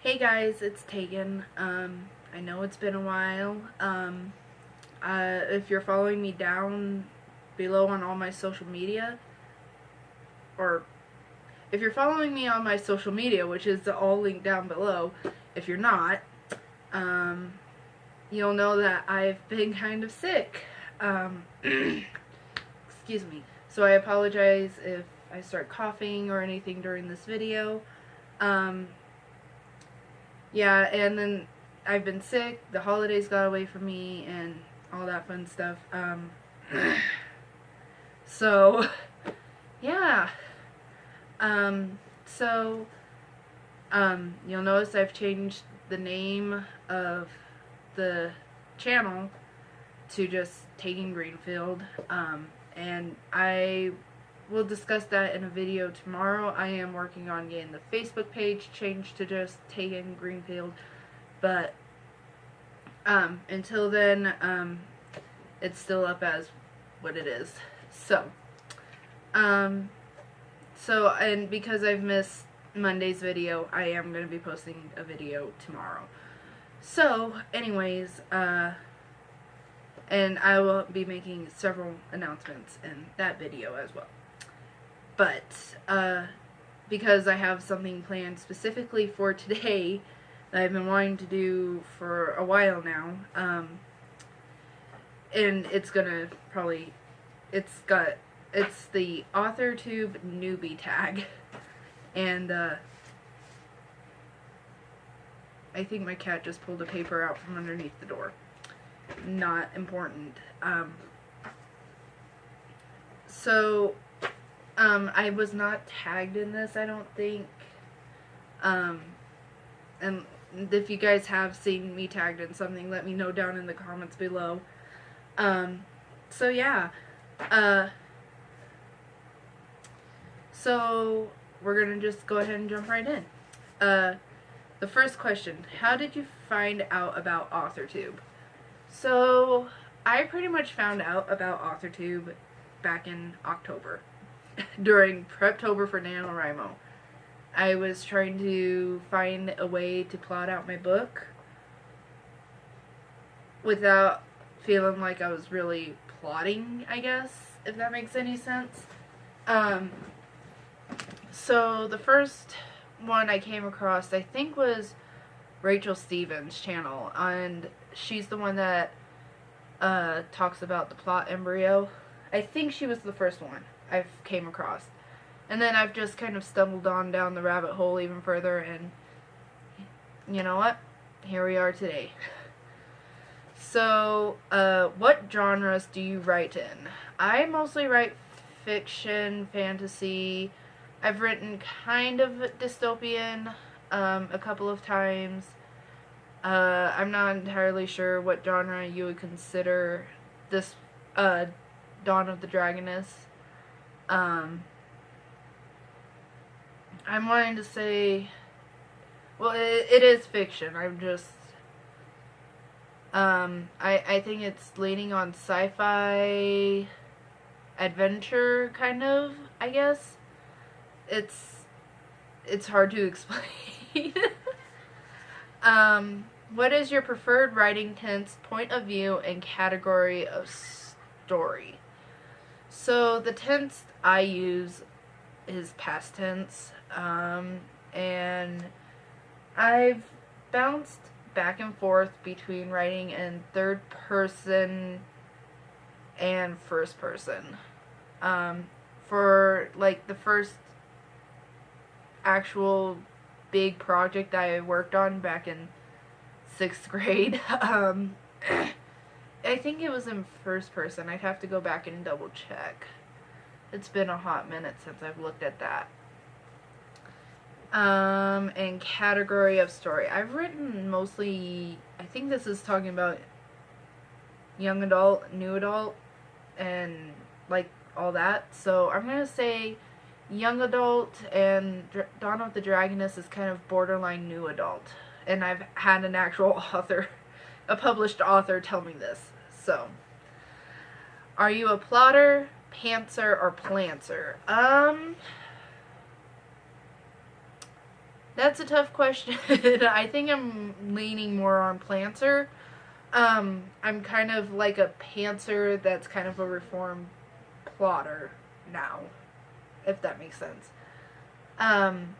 Hey guys, it's Tegan. I know it's been a while. If you're following me down below on all my social media, or if you're following me on my social media, which is all linked down below, if you're not, you'll know that I've been kind of sick. Excuse me. So I apologize if I start coughing or anything during this video. Yeah, and then I've been sick, the holidays got away from me, and all that fun stuff. So, yeah. You'll notice I've changed the name of the channel to just Taking Greenfield, and I will discuss that in a video tomorrow. I am working on getting the Facebook page changed to just Taking Greenfield, but until then, it's still up as what it is. So, and because I've missed Monday's video, I am going to be posting a video tomorrow. So, anyways, and I will be making several announcements in that video as well. But, because I have something planned specifically for today that I've been wanting to do for a while now, and it's gonna probably, it's the AuthorTube Newbie Tag, and, I think my cat just pulled a paper out from underneath the door. Not important. I was not tagged in this, I don't think. And if you guys have seen me tagged in something, let me know down in the comments below. So yeah. So we're gonna just go ahead and jump right in. The first question, how did you find out about AuthorTube? So, I pretty much found out about AuthorTube back in October, during Preptober for NaNoWriMo. I was trying to find a way to plot out my book without feeling like I was really plotting, I guess, if that makes any sense. So the first one I came across, I think, was Rachel Stevens' channel, and she's the one that talks about the plot embryo. I think she was the first one I've came across. And then I've just kind of stumbled on down the rabbit hole even further, and you know what? Here we are today. So, what genres do you write in? I mostly write fiction, fantasy. I've written kind of dystopian a couple of times. I'm not entirely sure what genre you would consider this Dawn of the Dragoness. I'm wanting to say, well, it is fiction. I'm just, I think it's leaning on sci-fi adventure, kind of, I guess. It's hard to explain. What is your preferred writing tense, point of view, and category of story? So the tense I use is past tense, and I've bounced back and forth between writing in third person and first person. For like the first actual big project I worked on back in 6th grade, I think it was in first person. I'd have to go back and double check. It's been a hot minute since I've looked at that. And category of story, I've written mostly, I think this is talking about young adult, new adult, and like all that. So I'm gonna say young adult, and Dawn of the Dragoness is kind of borderline new adult. And I've had an actual author, a published author, tell me this. So, are you a plotter, pantser, or plantser? That's a tough question. I think I'm leaning more on Planter. I'm kind of like a pantser that's kind of a reformed plotter now, if that makes sense. Um,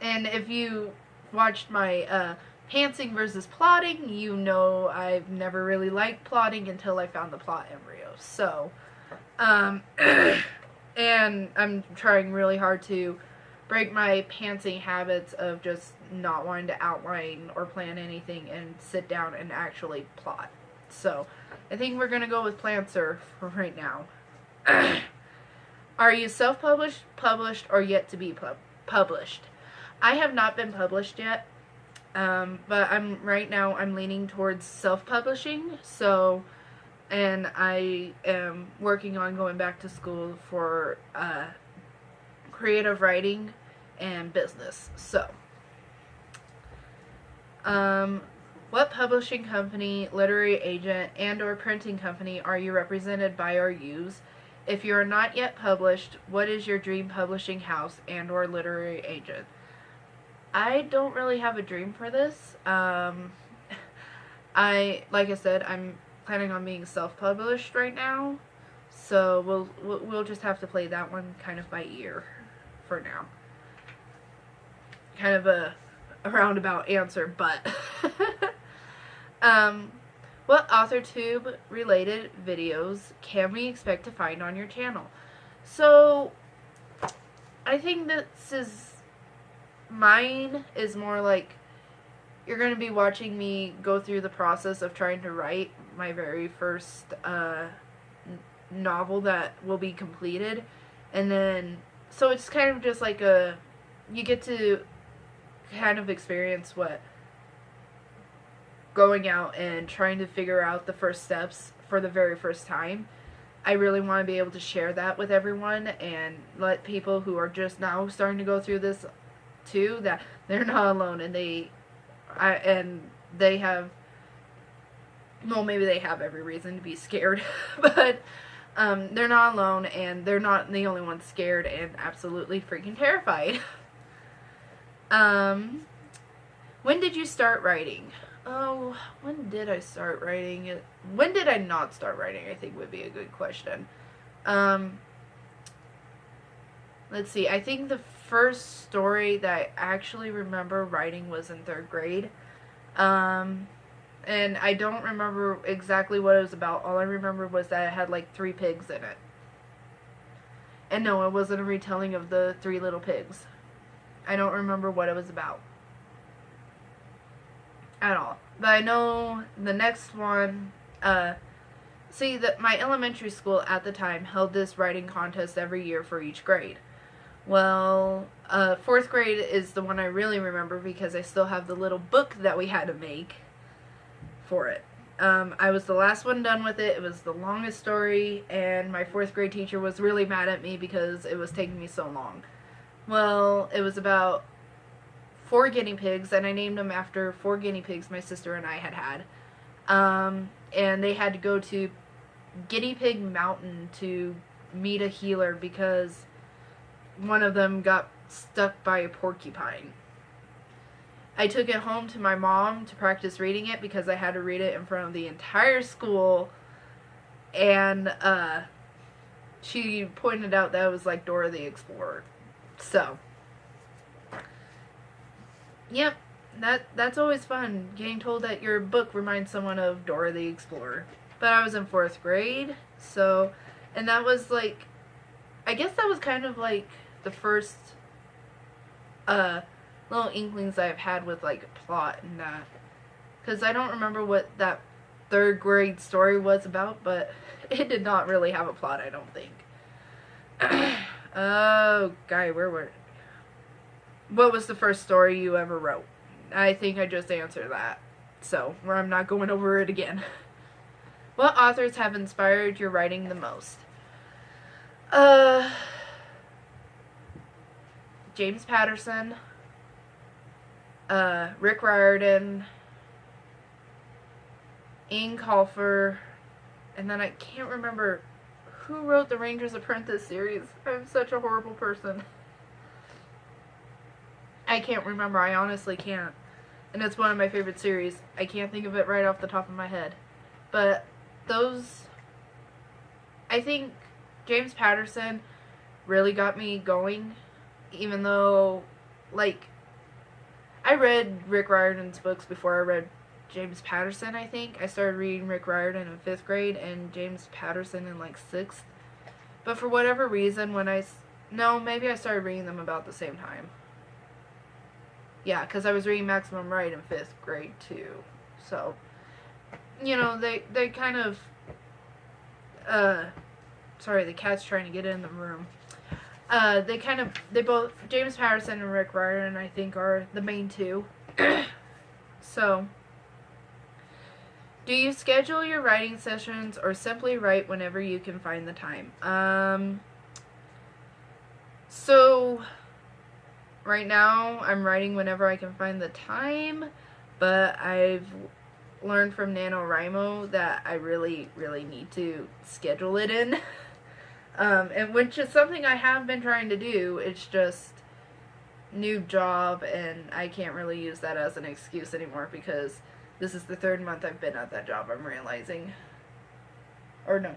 and if you watched my pantsing versus plotting, you know I've never really liked plotting until I found the plot embryo. So, and I'm trying really hard to break my pantsing habits of just not wanting to outline or plan anything and sit down and actually plot. So, I think we're going to go with Planter for right now. Are you self-published, published, or yet to be published? I have not been published yet, but I'm leaning towards self-publishing, so, and I am working on going back to school for creative writing and business. So, what publishing company, literary agent, and or printing company are you represented by or use? If you are not yet published, what is your dream publishing house and or literary agent? I don't really have a dream for this. Like I said, I'm planning on being self-published right now, so we'll just have to play that one kind of by ear for now. Kind of a roundabout answer, but what AuthorTube related videos can we expect to find on your channel? So I think mine is more like you're going to be watching me go through the process of trying to write my very first novel that will be completed, and then so it's kind of just like you get to kind of experience what going out and trying to figure out the first steps for the very first time. I really want to be able to share that with everyone and let people who are just now starting to go through this too, that they're not alone, and they have, well, maybe they have every reason to be scared, but they're not alone, and they're not the only ones scared and absolutely freaking terrified. When did you start writing? Oh, when did I start writing? When did I not start writing, I think would be a good question. Let's see, I think the first story that I actually remember writing was in 3rd grade. And I don't remember exactly what it was about. All I remember was that it had like 3 pigs in it. And no, it wasn't a retelling of the 3 Little Pigs. I don't remember what it was about at all. But I know the next one, my elementary school at the time held this writing contest every year for each grade. Well, 4th grade is the one I really remember because I still have the little book that we had to make for it. I was the last one done with it. It was the longest story, and my 4th grade teacher was really mad at me because it was taking me so long. Well, it was about 4 guinea pigs, and I named them after 4 guinea pigs my sister and I had. And they had to go to Guinea Pig Mountain to meet a healer because one of them got stuck by a porcupine. I took it home to my mom to practice reading it because I had to read it in front of the entire school, and she pointed out that it was like Dora the Explorer. So, yep, that's always fun, getting told that your book reminds someone of Dora the Explorer. But I was in 4th grade, so, and that was like, I guess that was kind of like the first little inklings I've had with like plot and that, because I don't remember what that 3rd grade story was about, but it did not really have a plot, I don't think. Oh, guy, what was the first story you ever wrote? I think I just answered that, so I'm not going over it again. What authors have inspired your writing the most? James Patterson, Rick Riordan, Ian Colfer, and then I can't remember who wrote the Ranger's Apprentice series. I'm such a horrible person. I can't remember. I honestly can't. And it's one of my favorite series. I can't think of it right off the top of my head. But those... I think James Patterson really got me going. Even though, like... I read Rick Riordan's books before I read James Patterson, I think. I started reading Rick Riordan in 5th grade and James Patterson in, like, 6th. But for whatever reason, when I... No, maybe I started reading them about the same time. Yeah, because I was reading Maximum Ride in 5th grade, too. So, you know, they kind of... sorry, the cat's trying to get in the room. They both... James Patterson and Rick Riordan, I think, are the main two. So... Do you schedule your writing sessions or simply write whenever you can find the time? So, right now, I'm writing whenever I can find the time, but I've learned from NaNoWriMo that I really, really need to schedule it in. And which is something I have been trying to do. It's just new job, and I can't really use that as an excuse anymore because this is the 3rd month I've been at that job, I'm realizing. Or no,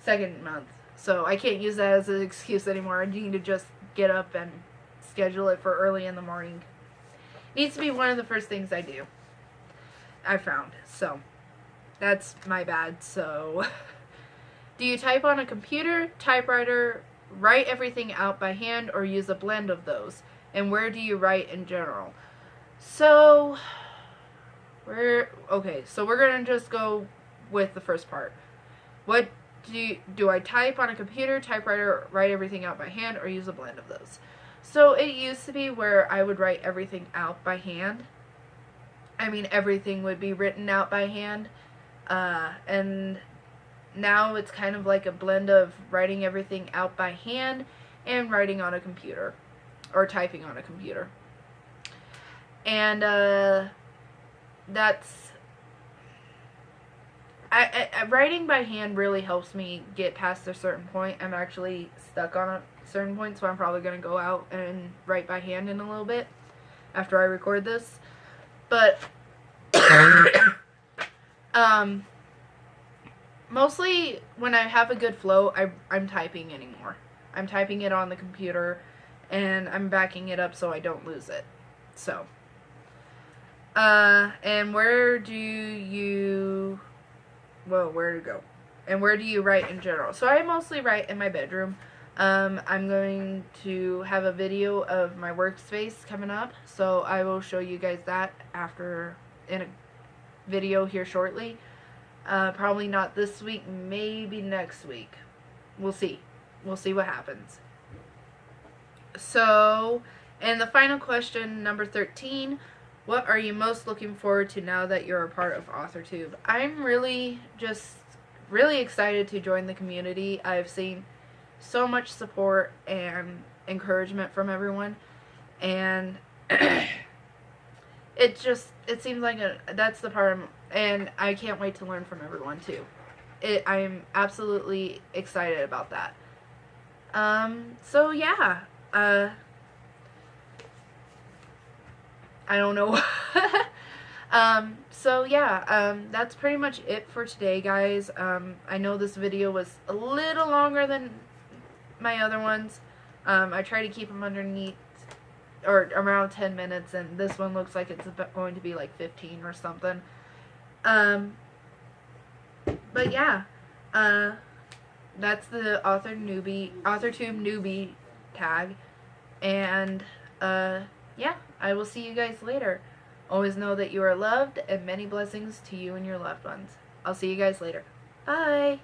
2nd month. So I can't use that as an excuse anymore. I need to just get up and schedule it for early in the morning. Needs to be one of the first things I do, I found. So, that's my bad. So, do you type on a computer, typewriter, write everything out by hand, or use a blend of those? And where do you write in general? So... Okay, so we're gonna just go with the first part. What do I type on a computer, typewriter, write everything out by hand, or use a blend of those? So it used to be where I would write everything out by hand. I mean, everything would be written out by hand. And now it's kind of like a blend of writing everything out by hand and writing on a computer. Or typing on a computer. And, that's... writing by hand really helps me get past a certain point. I'm actually stuck on a certain point, so I'm probably going to go out and write by hand in a little bit after I record this. But, mostly when I have a good flow, I'm typing anymore. I'm typing it on the computer, and I'm backing it up so I don't lose it. So... and where do you... Well, where to go? And where do you write in general? So I mostly write in my bedroom. I'm going to have a video of my workspace coming up, so I will show you guys that in a video here shortly. Probably not this week, maybe next week. We'll see. We'll see what happens. So, and the final question, number 13... What are you most looking forward to now that you're a part of AuthorTube? I'm really excited to join the community. I've seen so much support and encouragement from everyone, and it seems like that's the part and I can't wait to learn from everyone too. I'm absolutely excited about that. So yeah, I don't know. So yeah, that's pretty much it for today, guys. I know this video was a little longer than my other ones. I try to keep them underneath, or around 10 minutes, and this one looks like it's going to be like 15 or something. But yeah, that's the AuthorTube Newbie Tag, and, yeah, I will see you guys later. Always know that you are loved, and many blessings to you and your loved ones. I'll see you guys later. Bye!